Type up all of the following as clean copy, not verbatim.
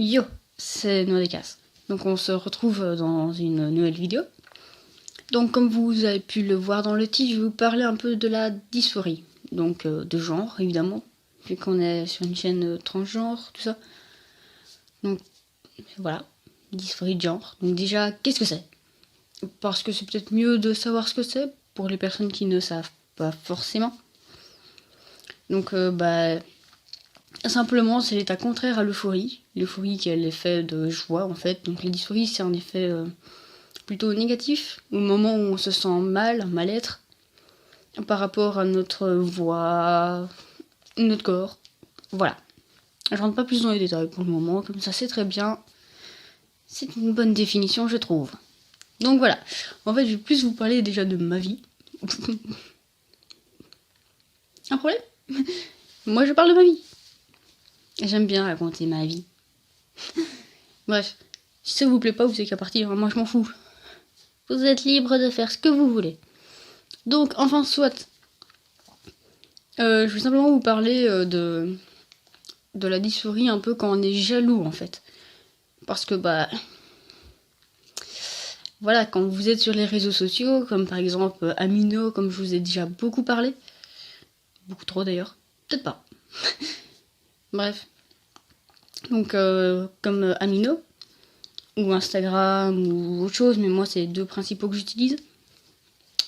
Yo, c'est Noix des Casses. Donc on se retrouve dans une nouvelle vidéo. Donc comme vous avez pu le voir dans le titre, je vais vous parler un peu de la dysphorie. Donc de genre, évidemment, vu qu'on est sur une chaîne transgenre, tout ça. Donc voilà, dysphorie de genre. Donc déjà, qu'est-ce que c'est? Parce que c'est peut-être mieux de savoir ce que c'est pour les personnes qui ne savent pas forcément. Donc simplement, c'est l'état contraire à l'euphorie. L'euphorie qui est l'effet de joie en fait. Donc la dysphorie, c'est un effet plutôt négatif, au moment où on se sent mal-être, par rapport à notre voix, notre corps. Voilà. Je rentre pas plus dans les détails pour le moment, comme ça c'est très bien. C'est une bonne définition, je trouve. Donc voilà. En fait, je vais plus vous parler déjà de ma vie. Un problème? Moi, je parle de ma vie. J'aime bien raconter ma vie. Bref. Si ça vous plaît pas, vous savez qu'à partir, moi je m'en fous. Vous êtes libre de faire ce que vous voulez. Donc, enfin, soit. Je vais simplement vous parler de la dysphorie un peu quand on est jaloux, en fait. Parce que, voilà, quand vous êtes sur les réseaux sociaux, comme par exemple Amino, comme je vous ai déjà beaucoup parlé. Beaucoup trop d'ailleurs. Peut-être pas. Bref. Donc, comme Amino, ou Instagram, ou autre chose, mais moi, c'est les deux principaux que j'utilise.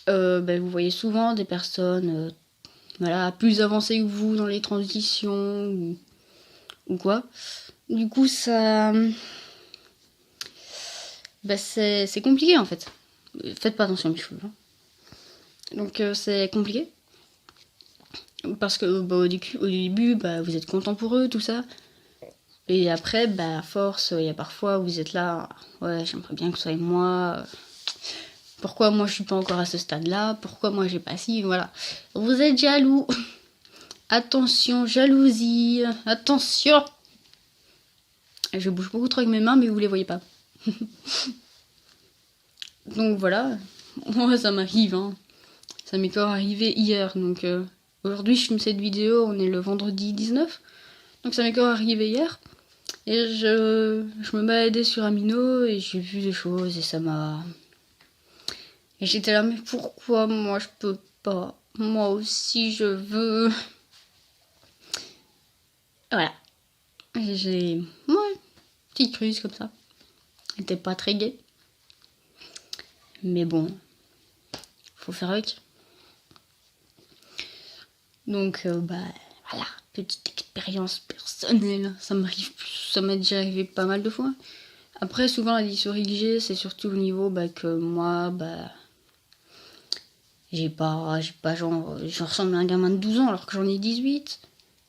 Vous voyez souvent des personnes plus avancées que vous dans les transitions ou quoi. Du coup, ça... c'est compliqué en fait. Faites pas attention à mes cheveux. Hein. Donc c'est compliqué. Parce que au début, vous êtes content pour eux, tout ça. Et après, à force, il y a parfois où vous êtes là, ouais, j'aimerais bien que ce soit moi. Pourquoi moi je suis pas encore à ce stade-là? Pourquoi moi j'ai pas si, voilà. Vous êtes jaloux. Attention, jalousie. Attention. Je bouge beaucoup trop avec mes mains, mais vous les voyez pas. Donc voilà. Moi, ça m'arrive, hein. Ça m'est encore arrivé hier, donc aujourd'hui je filme cette vidéo, on est le vendredi 19. Donc ça m'est encore arrivé hier. Et je me baladais sur Amino et j'ai vu des choses et ça m'a... Et j'étais là, mais pourquoi moi je peux pas? Moi aussi je veux... Voilà. Et j'ai... Ouais, petite crise comme ça. Elle était pas très gaie. Mais bon, faut faire avec. Donc voilà, petite expérience personnelle. Ça m'est déjà arrivé pas mal de fois. Après, souvent la dysphorie que j'ai, c'est surtout au niveau que moi, j'ai pas genre, je ressemble à un gamin de 12 ans alors que j'en ai 18.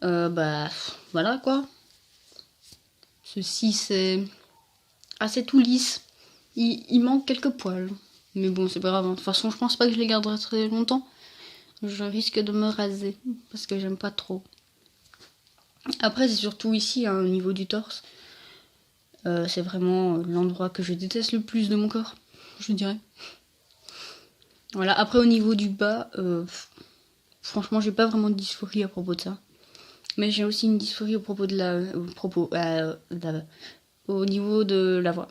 Voilà quoi. Ceci c'est assez tout lisse. Il manque quelques poils. Mais bon, c'est pas grave. De toute façon, je pense pas que je les garderai très longtemps. Je risque de me raser parce que j'aime pas trop. Après, c'est surtout ici, au niveau du torse. C'est vraiment l'endroit que je déteste le plus de mon corps, je dirais. Voilà, après au niveau du bas, franchement, j'ai pas vraiment de dysphorie à propos de ça. Mais j'ai aussi une dysphorie au propos de au niveau de la voix.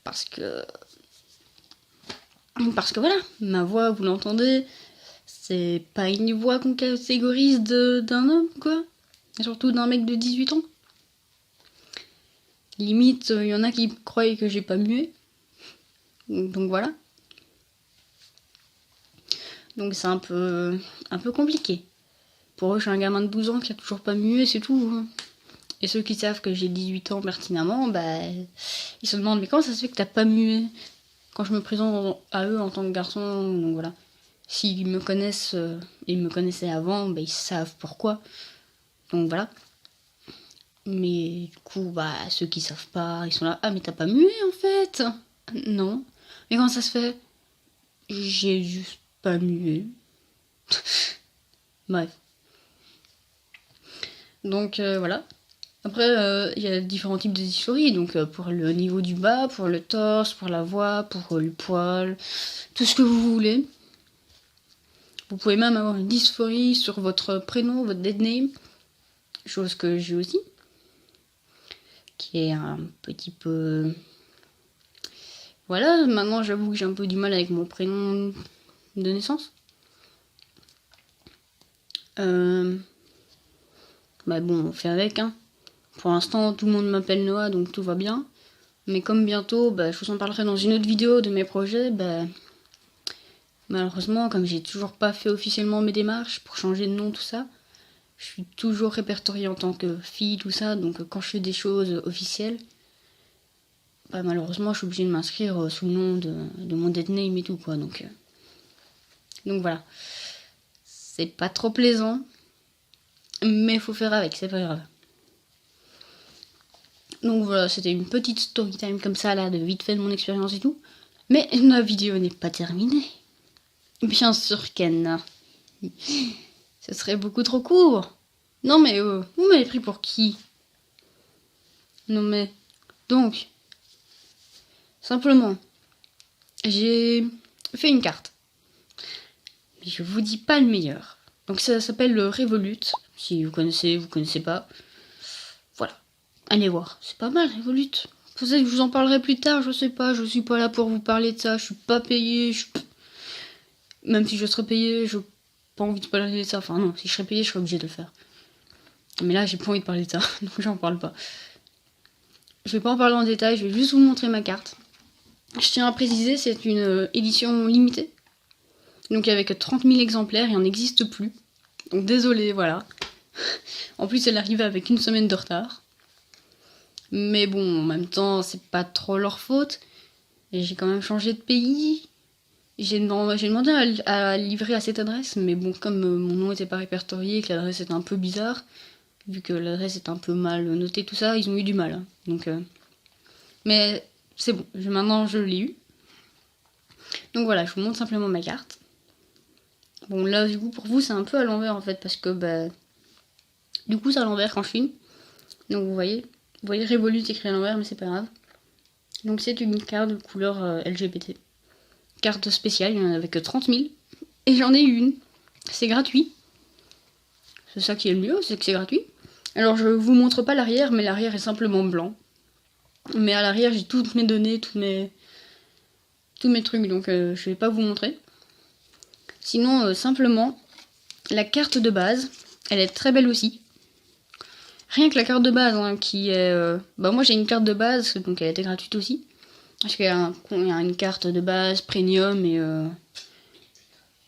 Parce que voilà, ma voix, vous l'entendez, c'est pas une voix qu'on catégorise d'un homme, quoi. Et surtout d'un mec de 18 ans. Limite, il y en a qui croient que j'ai pas mué. Donc voilà. Donc c'est un peu compliqué. Pour eux, je suis un gamin de 12 ans qui a toujours pas mué, c'est tout. Et ceux qui savent que j'ai 18 ans pertinemment, ils se demandent mais comment ça se fait que t'as pas mué? Quand je me présente à eux en tant que garçon, donc voilà. S'ils me connaissent, ils me connaissaient avant, ils savent pourquoi. Donc voilà. Mais du coup, ceux qui savent pas, ils sont là, ah mais t'as pas mué en fait? Non. Mais comment ça se fait? J'ai juste pas mué. Bref. Donc voilà. Après, il y a différents types de dysphorie, donc pour le niveau du bas, pour le torse, pour la voix, pour le poil, tout ce que vous voulez. Vous pouvez même avoir une dysphorie sur votre prénom, votre dead name, chose que j'ai aussi. qui est un petit peu... Voilà, maintenant j'avoue que j'ai un peu du mal avec mon prénom de naissance. Bah bon, on fait avec, hein. Pour l'instant, tout le monde m'appelle Noah, donc tout va bien. Mais comme bientôt, bah, je vous en parlerai dans une autre vidéo de mes projets, bah, malheureusement, comme j'ai toujours pas fait officiellement mes démarches pour changer de nom, tout ça, je suis toujours répertoriée en tant que fille, tout ça, donc quand je fais des choses officielles, bah, malheureusement, je suis obligée de m'inscrire sous le nom de mon dead name et tout, quoi. Donc voilà. C'est pas trop plaisant, mais faut faire avec, c'est pas grave. Donc voilà, c'était une petite story time comme ça, là, de vite fait de mon expérience et tout. Mais la vidéo n'est pas terminée. Bien sûr qu'elle ce serait beaucoup trop court. Non mais, vous m'avez pris pour qui? Non mais... Donc, simplement, j'ai fait une carte. Mais je vous dis pas le meilleur. Donc ça s'appelle le Revolut. Si vous connaissez pas. Voilà. Allez voir. C'est pas mal, Revolut. Peut-être que je vous en parlerai plus tard, je sais pas. Je suis pas là pour vous parler de ça. Je suis pas payée. Même si je serais payée, je pas envie de parler de ça. Enfin non, si je serais payée, je serais obligée de le faire. Mais là, j'ai pas envie de parler de ça. Donc j'en parle pas. Je vais pas en parler en détail. Je vais juste vous montrer ma carte. Je tiens à préciser, c'est une édition limitée. Donc avec 30 000 exemplaires, il en existe plus. Donc désolé, voilà. En plus, elle arrivait avec une semaine de retard. Mais bon, en même temps, c'est pas trop leur faute. Et j'ai quand même changé de pays. J'ai demandé à livrer à cette adresse, mais bon, comme mon nom était pas répertorié et que l'adresse était un peu bizarre, vu que l'adresse est un peu mal notée, tout ça, ils ont eu du mal. Hein. Donc, mais c'est bon, maintenant je l'ai eu. Donc voilà, je vous montre simplement ma carte. Bon, là, du coup, pour vous, c'est un peu à l'envers en fait, parce que bah, du coup, c'est à l'envers quand je filme. Donc vous voyez Revolut écrit à l'envers, mais c'est pas grave. Donc c'est une carte de couleur LGBT. Carte spéciale, il y en avait que 30 000. Et j'en ai une. C'est gratuit. C'est ça qui est le mieux, c'est que c'est gratuit. Alors je vous montre pas l'arrière, mais l'arrière est simplement blanc. Mais à l'arrière, j'ai toutes mes données, tous mes trucs, donc je vais pas vous montrer. Sinon, simplement, la carte de base, elle est très belle aussi. Rien que la carte de base, hein, qui est... Bah moi j'ai une carte de base, donc elle était gratuite aussi. Parce qu'il y a une carte de base, premium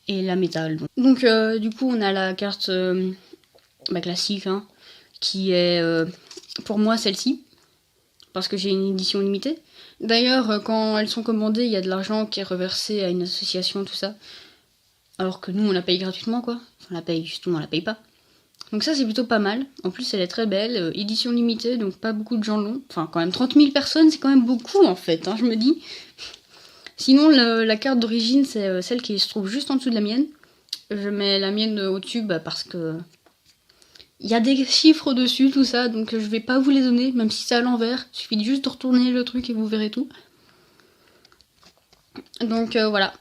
et la métal. Donc du coup on a la carte classique, hein, qui est pour moi celle-ci. Parce que j'ai une édition limitée. D'ailleurs, quand elles sont commandées, il y a de l'argent qui est reversé à une association, tout ça. Alors que nous, on la paye gratuitement, quoi. Enfin, on la paye, justement, on la paye pas. Donc ça, c'est plutôt pas mal. En plus, elle est très belle. Édition limitée, donc pas beaucoup de gens l'ont. Enfin, quand même, 30 000 personnes, c'est quand même beaucoup, en fait, hein, je me dis. Sinon, la carte d'origine, c'est celle qui se trouve juste en dessous de la mienne. Je mets la mienne au-dessus, bah, parce que... Il y a des chiffres dessus, tout ça, donc je vais pas vous les donner, même si c'est à l'envers. Il suffit juste de retourner le truc et vous verrez tout. Donc voilà.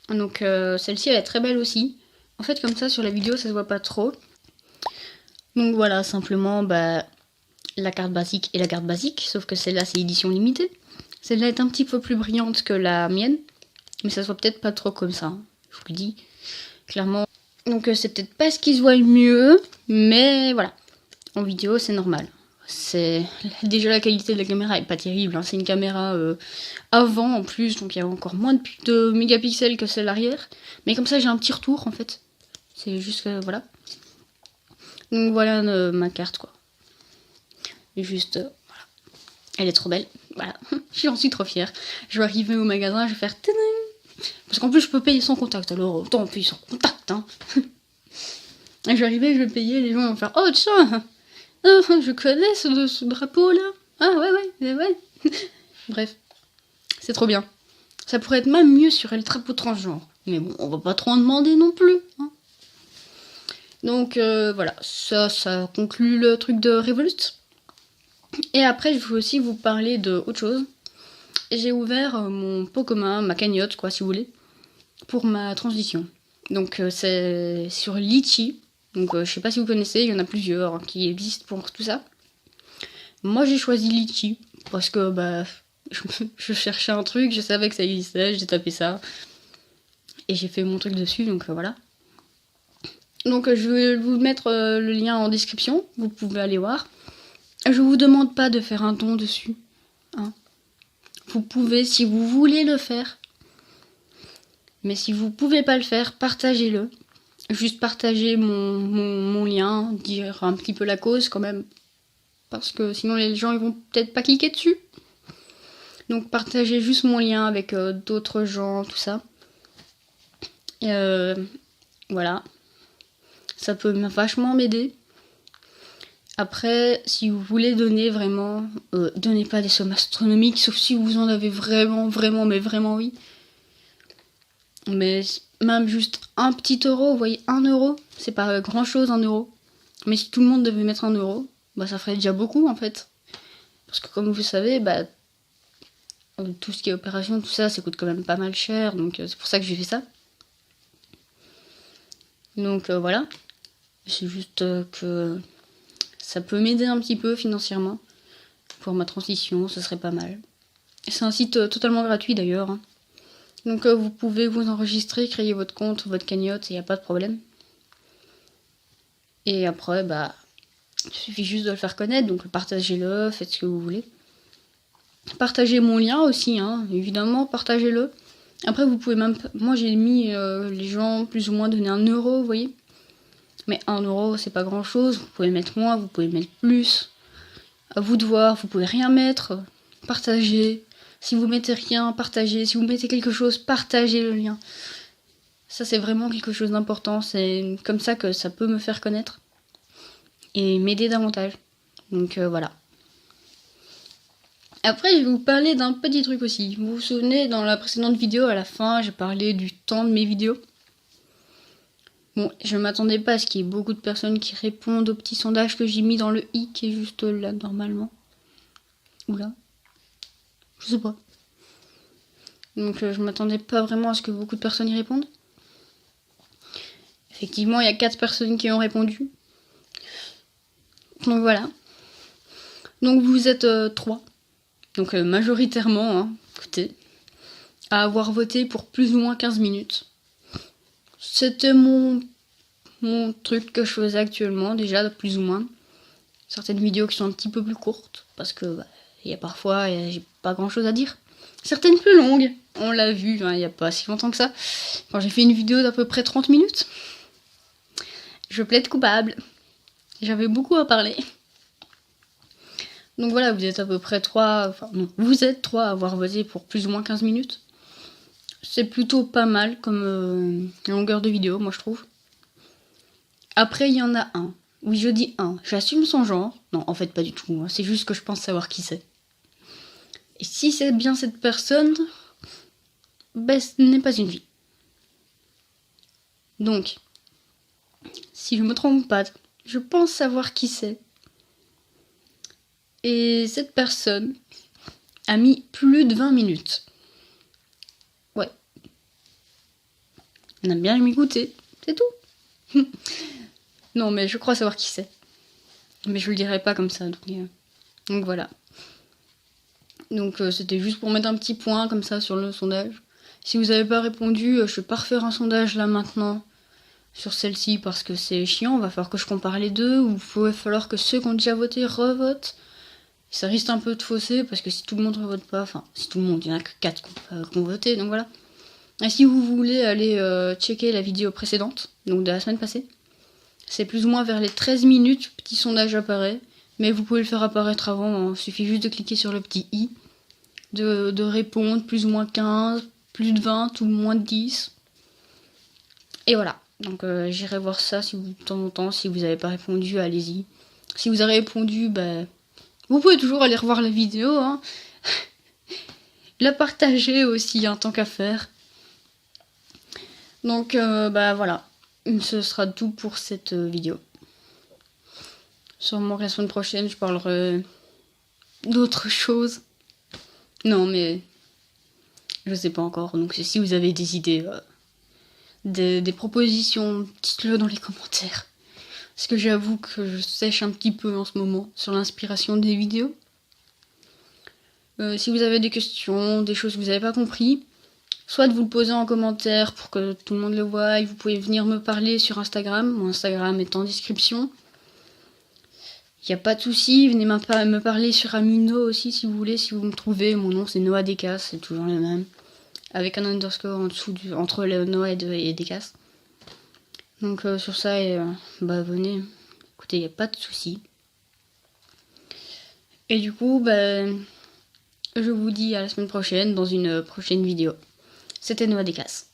Donc celle-ci, elle est très belle aussi. En fait, comme ça, sur la vidéo, ça se voit pas trop. Donc voilà, simplement, bah, la carte basique et la carte basique, sauf que celle-là, c'est édition limitée. Celle-là est un petit peu plus brillante que la mienne, mais ça se voit peut-être pas trop comme ça, hein. Je vous le dis, clairement. Donc c'est peut-être pas ce qui se voit le mieux, mais voilà. En vidéo, c'est normal. Déjà la qualité de la caméra est pas terrible, hein. C'est une caméra avant en plus, donc il y a encore moins de mégapixels que celle arrière. Mais comme ça, j'ai un petit retour en fait. C'est juste que voilà. Donc voilà ma carte quoi. Juste voilà. Elle est trop belle. Voilà. J'en suis trop fière. Je vais arriver au magasin, je vais faire tadam. Parce qu'en plus, je peux payer sans contact, alors autant payer sans contact, hein. Et je vais arriver, je vais payer, les gens vont faire oh tiens, je connais ce drapeau là. Ah ouais. Bref, c'est trop bien. Ça pourrait être même mieux sur le drapeau transgenre. Mais bon, on va pas trop en demander non plus, hein. Donc voilà, ça conclut le truc de Revolut. Et après, je vais aussi vous parler de autre chose. J'ai ouvert mon pot commun, ma cagnotte, quoi, si vous voulez, pour ma transition. Donc c'est sur Litchi. Donc je sais pas si vous connaissez, il y en a plusieurs qui existent pour tout ça. Moi j'ai choisi Litchi parce que bah je cherchais un truc, je savais que ça existait, j'ai tapé ça et j'ai fait mon truc dessus, donc voilà. Donc je vais vous mettre le lien en description, vous pouvez aller voir. Je vous demande pas de faire un don dessus, hein. Vous pouvez si vous voulez le faire, mais si vous pouvez pas le faire, partagez-le. Juste partager mon lien, dire un petit peu la cause quand même, parce que sinon les gens ils vont peut-être pas cliquer dessus. Donc partagez juste mon lien avec d'autres gens, tout ça. Voilà. Ça peut vachement m'aider. Après, si vous voulez donner vraiment, donnez pas des sommes astronomiques, sauf si vous en avez vraiment, mais vraiment oui. Mais même juste un petit euro, vous voyez, 1 euro, c'est pas grand chose 1 euro. Mais si tout le monde devait mettre 1 euro, bah ça ferait déjà beaucoup en fait. Parce que comme vous savez, bah tout ce qui est opération, tout ça, ça coûte quand même pas mal cher, donc c'est pour ça que j'ai fait ça. Donc voilà. C'est juste que ça peut m'aider un petit peu financièrement. Pour ma transition, ce serait pas mal. C'est un site totalement gratuit d'ailleurs, hein. Donc vous pouvez vous enregistrer, créer votre compte, votre cagnotte, il n'y a pas de problème. Et après, bah, il suffit juste de le faire connaître, donc partagez-le, faites ce que vous voulez. Partagez mon lien aussi, hein, évidemment, partagez-le. Après, vous pouvez même... Moi, j'ai mis les gens plus ou moins donner 1 euro, vous voyez. Mais 1 euro, c'est pas grand-chose. Vous pouvez mettre moins, vous pouvez mettre plus. À vous de voir, vous pouvez rien mettre. Partagez. Si vous mettez rien, partagez. Si vous mettez quelque chose, partagez le lien. Ça, c'est vraiment quelque chose d'important. C'est comme ça que ça peut me faire connaître et m'aider davantage. Donc voilà. Après, je vais vous parler d'un petit truc aussi. Vous vous souvenez, dans la précédente vidéo, à la fin, j'ai parlé du temps de mes vidéos. Bon, je m'attendais pas à ce qu'il y ait beaucoup de personnes qui répondent au petit sondage que j'ai mis dans le i qui est juste là, normalement. Ou là. Je sais pas. Donc je m'attendais pas vraiment à ce que beaucoup de personnes y répondent. Effectivement, il y a 4 personnes qui ont répondu. Donc voilà. Donc vous êtes 3. Donc majoritairement, hein, écoutez, à avoir voté pour plus ou moins 15 minutes. C'était mon truc que je faisais actuellement, déjà, plus ou moins. Certaines vidéos qui sont un petit peu plus courtes, parce que bah, y a parfois, j'ai pas grand chose à dire. Certaines plus longues, on l'a vu, hein, il n'y a pas si longtemps que ça. Quand j'ai fait une vidéo d'à peu près 30 minutes, je plaide coupable. J'avais beaucoup à parler. Donc voilà, vous êtes à peu près 3, enfin non, vous êtes 3 à avoir voté pour plus ou moins 15 minutes. C'est plutôt pas mal comme longueur de vidéo, moi je trouve. Après, il y en a un. Oui, je dis un. J'assume son genre. Non, en fait, pas du tout. C'est juste que je pense savoir qui c'est. Et si c'est bien cette personne, ben, ce n'est pas une vie. Donc, si je me trompe pas, je pense savoir qui c'est. Et cette personne a mis plus de 20 minutes. Ouais. On a bien m'écouter, c'est tout. Non, mais je crois savoir qui c'est. Mais je le dirai pas comme ça. Donc voilà. Donc c'était juste pour mettre un petit point comme ça sur le sondage. Si vous n'avez pas répondu, je vais pas refaire un sondage là maintenant sur celle-ci parce que c'est chiant. Il va falloir que je compare les deux ou il va falloir que ceux qui ont déjà voté revotent. Ça risque un peu de fausser parce que si tout le monde ne vote pas, enfin si tout le monde, il n'y en a que 4 qui ont voté, donc voilà. Et si vous voulez aller checker la vidéo précédente, donc de la semaine passée, c'est plus ou moins vers les 13 minutes, petit sondage apparaît, mais vous pouvez le faire apparaître avant, il suffit juste de cliquer sur le petit i, de répondre, plus ou moins 15, plus de 20 ou moins de 10. Et voilà, donc j'irai voir ça si vous, de temps en temps, si vous n'avez pas répondu, allez-y. Si vous avez répondu, bah, vous pouvez toujours aller revoir la vidéo, hein. La partager aussi, hein, tant qu'à faire. Donc bah voilà, ce sera tout pour cette vidéo. Sûrement que la semaine prochaine, je parlerai d'autres choses. Non, mais je sais pas encore. Donc si vous avez des idées, des propositions, dites-le dans les commentaires. Parce que j'avoue que je sèche un petit peu en ce moment sur l'inspiration des vidéos. Si vous avez des questions, des choses que vous n'avez pas compris, soit de vous le poser en commentaire pour que tout le monde le voie, et vous pouvez venir me parler sur Instagram. Mon Instagram est en description. Il n'y a pas de souci, venez me parler sur Amuno aussi si vous voulez, si vous me trouvez. Mon nom c'est Noah Decas, c'est toujours le même. Avec un underscore en dessous entre le Noah et Decas. Donc sur ça, venez. Écoutez, il n'y a pas de souci. Et du coup, je vous dis à la semaine prochaine dans une prochaine vidéo. C'était Noah Decas.